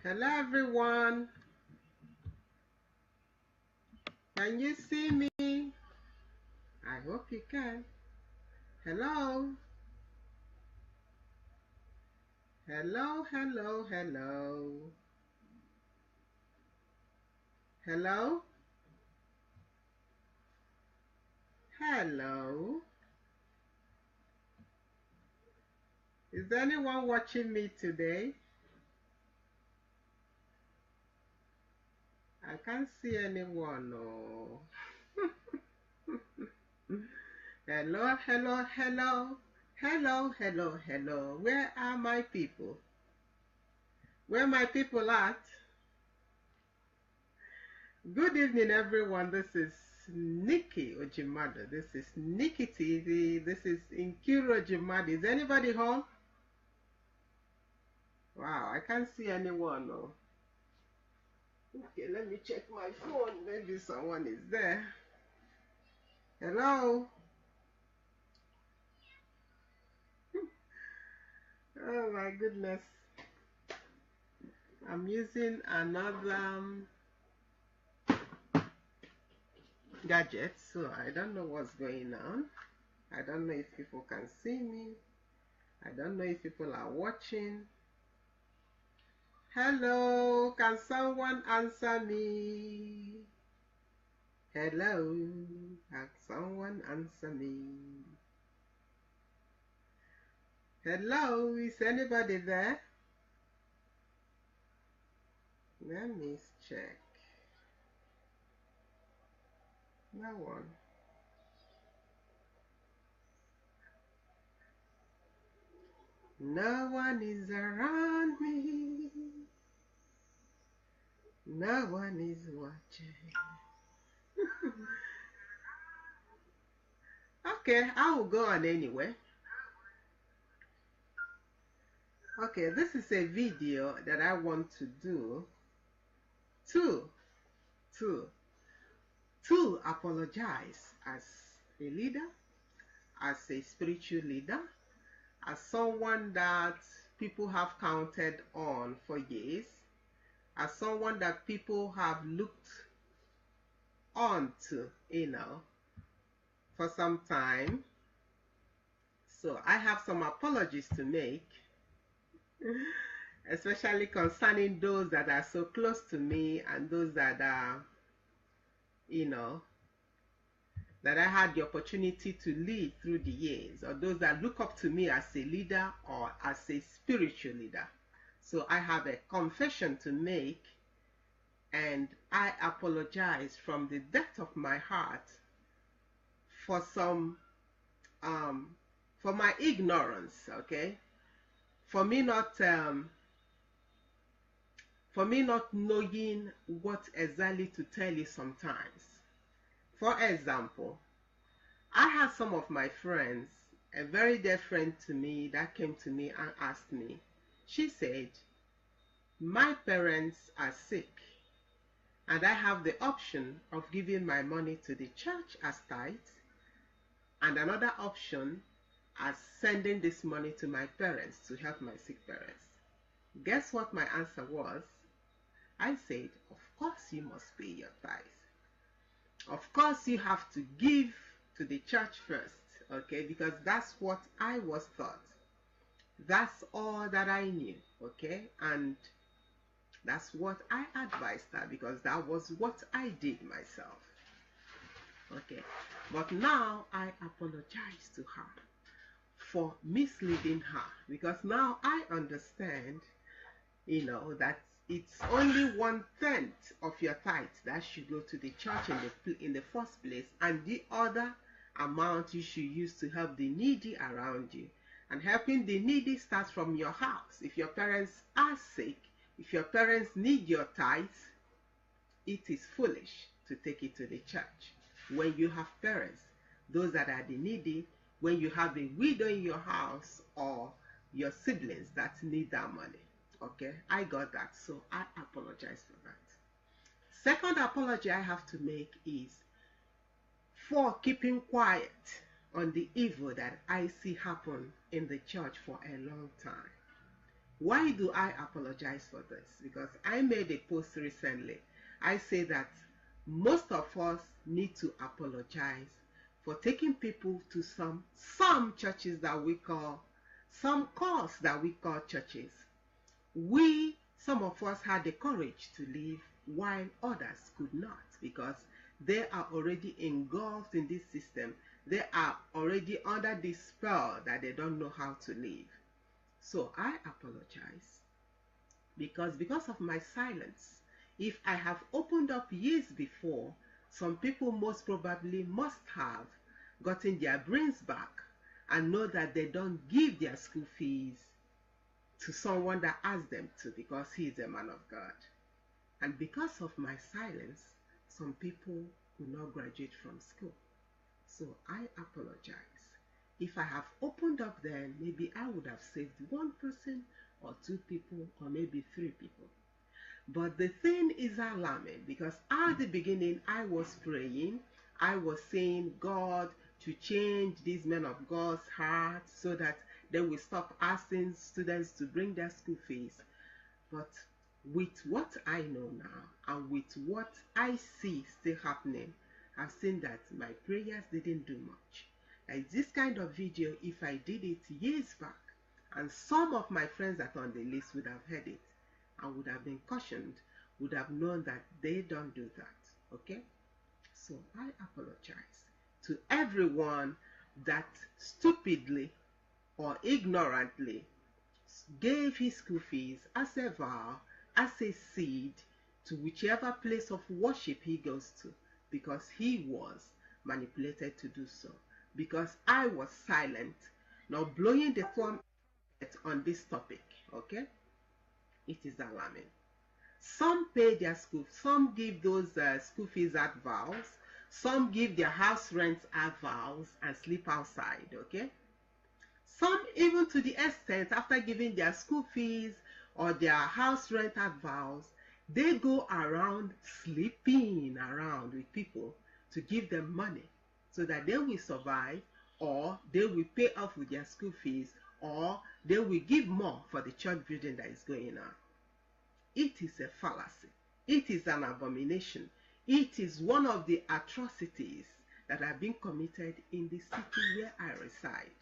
Hello everyone. Can you see me? I hope you can. Hello. Hello, hello, hello. Hello. Hello. Is anyone watching me today? I can't see anyone. No. Hello, hello, hello. Hello, hello, hello. Where are my people? Where my people at? Good evening, everyone. This is Ojimadu. This is Nikki TV. This is Nkiru Ojimadu. Is anybody home? Wow, I can't see anyone. No. Okay, let me check my phone. Maybe someone is there. Hello? Oh my goodness. I'm using another gadget, so I don't know what's going on. I don't know if people can see me. I don't know if people are watching. Hello, can someone answer me? Hello, can someone answer me? Hello, is anybody there? Let me check. No one. No one is around me. No one is watching. Okay, I will go on anyway. Okay, this is a video that I want to do to apologize as a leader, as a spiritual leader, as someone that people have counted on for years, as someone that people have looked on to, for some time. So I have some apologies to make, especially concerning those that are so close to me and those that are, that I had the opportunity to lead through the years, or those that look up to me as a leader or as a spiritual leader. So I have a confession to make, and I apologize from the depth of my heart for for my ignorance, okay? For me not knowing what exactly to tell you sometimes. For example, I had some of my friends, a very dear friend to me, that came to me and asked me. She said, my parents are sick and I have the option of giving my money to the church as tithe, and another option as sending this money to my parents to help my sick parents. Guess what my answer was? I said, of course you must pay your tithe. Of course you have to give to the church first, okay? Because that's what I was taught. That's all that I knew, okay? And that's what I advised her, because that was what I did myself, okay? But now I apologize to her for misleading her, because now I understand, that it's only 1/10 of your tithe that should go to the church in the first place, and the other amount you should use to help the needy around you. And helping the needy starts from your house. If your parents are sick, if your parents need your tithe, it is foolish to take it to the church. When you have parents, those that are the needy, when you have a widow in your house or your siblings that need that money. Okay, I got that, so I apologize for that. Second apology I have to make is for keeping quiet on the evil that I see happen in the church for a long time. Why do I apologize for this? Because I made a post recently. I say that most of us need to apologize for taking people to some churches that we call, some cause that we call churches. Some of us had the courage to leave while others could not, because they are already engulfed in this system. They are already under this spell that they don't know how to live. So I apologize because of my silence. If I have opened up years before, some people most probably must have gotten their brains back and know that they don't give their school fees to someone that asks them to, because he is a man of God. And because of my silence, some people will not graduate from school. So I apologize. If I have opened up then, maybe I would have saved one person or two people or maybe three people. But the thing is alarming, because at the beginning I was praying, I was saying, God, to change these men of God's hearts so that they will stop asking students to bring their school fees. But with what I know now and with what I see still happening, I've seen that my prayers didn't do much. Like this kind of video, if I did it years back, and some of my friends that are on the list would have heard it and would have been cautioned, would have known that they don't do that. Okay? So I apologize to everyone that stupidly or ignorantly gave his school fees as a vow, as a seed, to whichever place of worship he goes to, because he was manipulated to do so. Because I was silent, not blowing the trumpet on this topic. Okay? It is alarming. Some pay their school, some give those school fees at vows, some give their house rents at vows and sleep outside. Okay? Some even to the extent, after giving their school fees or their house rent at vows, they go around sleeping around with people to give them money so that they will survive, or they will pay off with their school fees, or they will give more for the church building that is going on. It is a fallacy. It is an abomination. It is one of the atrocities that are being committed in the city where I reside.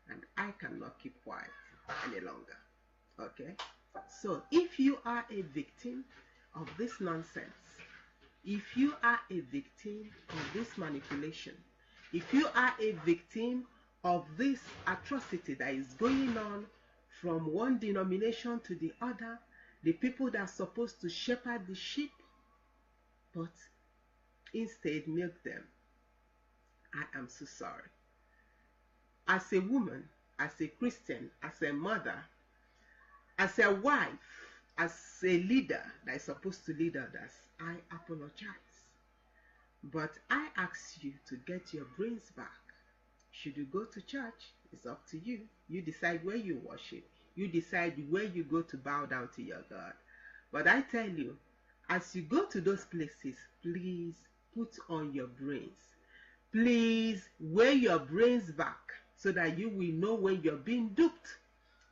And I cannot keep quiet any longer. Okay? So if you are a victim of this nonsense, if you are a victim of this manipulation, if you are a victim of this atrocity that is going on from one denomination to the other, the people that are supposed to shepherd the sheep, but instead milk them, I am so sorry. As a woman, as a Christian, as a mother, as a wife, as a leader that is supposed to lead others, I apologize. But I ask you to get your brains back. Should you go to church? It's up to you. You decide where you worship. You decide where you go to bow down to your God. But I tell you, as you go to those places, please put on your brains. Please weigh your brains back so that you will know when you're being duped.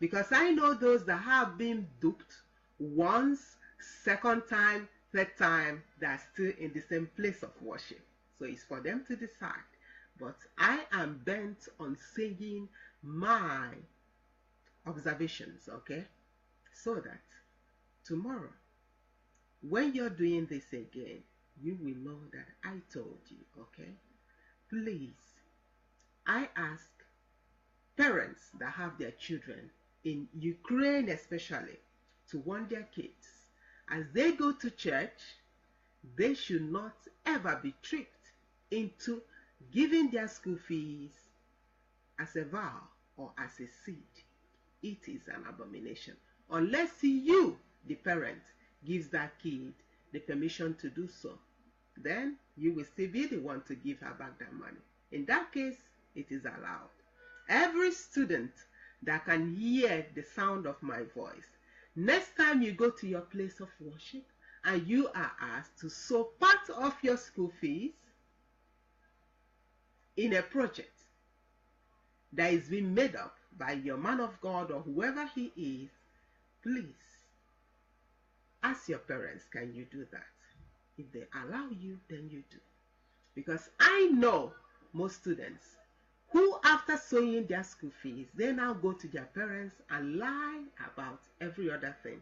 Because I know those that have been duped once, second time, third time, they are still in the same place of worship. So it's for them to decide. But I am bent on saying my observations, okay? So that tomorrow, when you're doing this again, you will know that I told you, okay? Please, I ask parents that have their children in Ukraine especially to warn their kids. As they go to church, they should not ever be tricked into giving their school fees as a vow or as a seed. It is an abomination. Unless you, the parent, gives that kid the permission to do so, then you will still be the one to give her back that money. In that case, it is allowed. Every student that can hear the sound of my voice, next time you go to your place of worship and you are asked to sow part of your school fees in a project that is being made up by your man of God or whoever he is, please ask your parents, can you do that? If they allow you, then you do. Because I know most students who, after sewing their school fees, they now go to their parents and lie about every other thing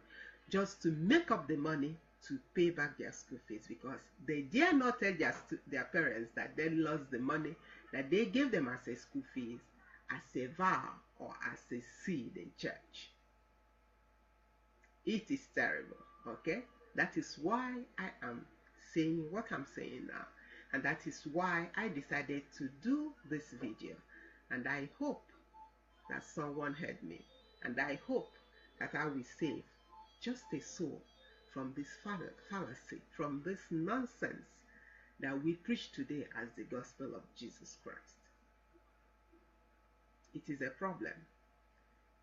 just to make up the money to pay back their school fees, because they dare not tell their parents that they lost the money that they gave them as a school fees, as a vow or as a seed in church. It is terrible, okay? That is why I am saying what I'm saying now. And that is why I decided to do this video. And I hope that someone heard me. And I hope that I will save just a soul from this fallacy, from this nonsense that we preach today as the gospel of Jesus Christ. It is a problem.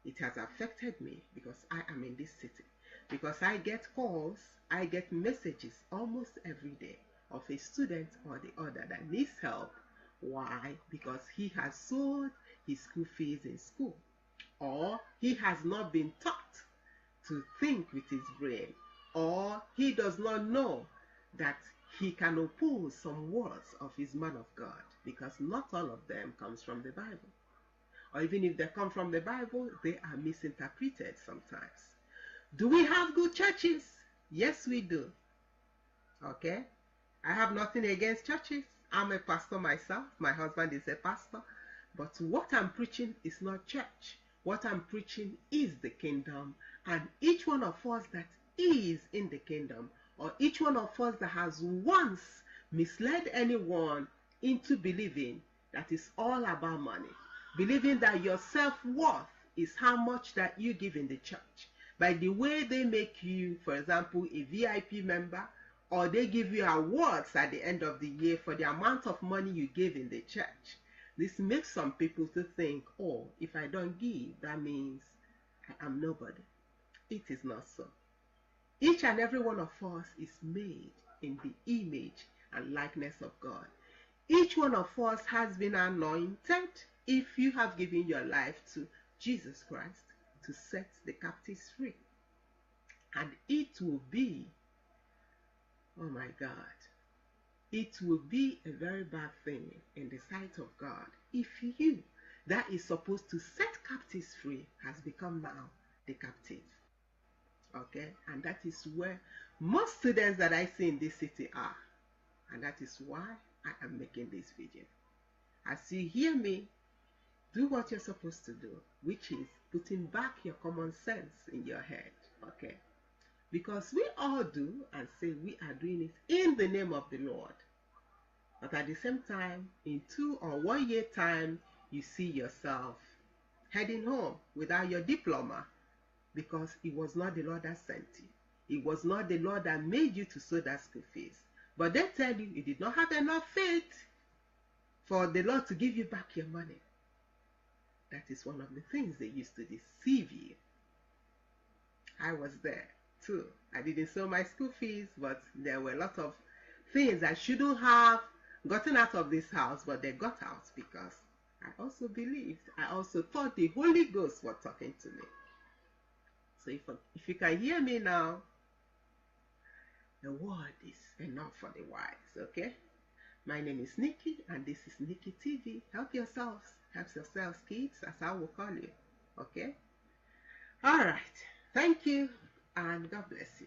It has affected me because I am in this city. Because I get calls, I get messages almost every day of a student or the other that needs help. Why? Because he has sold his school fees in school, or he has not been taught to think with his brain, or he does not know that he can oppose some words of his man of God, because not all of them comes from the Bible. Or even if they come from the Bible, they are misinterpreted sometimes. Do we have good churches? Yes, we do. Okay? I have nothing against churches. I'm a pastor myself. My husband is a pastor. But what I'm preaching is not church. What I'm preaching is the kingdom. And each one of us that is in the kingdom, or each one of us that has once misled anyone into believing that it's all about money, believing that your self-worth is how much that you give in the church, by the way they make you, for example, a VIP member, or they give you awards at the end of the year for the amount of money you gave in the church. This makes some people to think, oh, if I don't give, that means I am nobody. It is not so. Each and every one of us is made in the image and likeness of God. Each one of us has been anointed if you have given your life to Jesus Christ to set the captives free. And it will be, oh my God, it will be a very bad thing in the sight of God if you, that is supposed to set captives free, has become now the captive. Okay? And that is where most students that I see in this city are. And that is why I am making this video. As you hear me, do what you're supposed to do, which is putting back your common sense in your head. Okay? Because we all do and say we are doing it in the name of the Lord. But at the same time, in 2 or 1 year time, you see yourself heading home without your diploma, because it was not the Lord that sent you. It was not the Lord that made you to sow that school fees. But they tell you did not have enough faith for the Lord to give you back your money. That is one of the things they used to deceive you. I was there too. I didn't sow my school fees, but there were a lot of things I shouldn't have gotten out of this house, but they got out because I also believed. I also thought the Holy Ghost was talking to me. So if you can hear me now, the word is enough for the wise, okay? My name is Nikki, and this is Nikki TV. Help yourselves, kids, as I will call you, okay? All right. Thank you, and God bless you.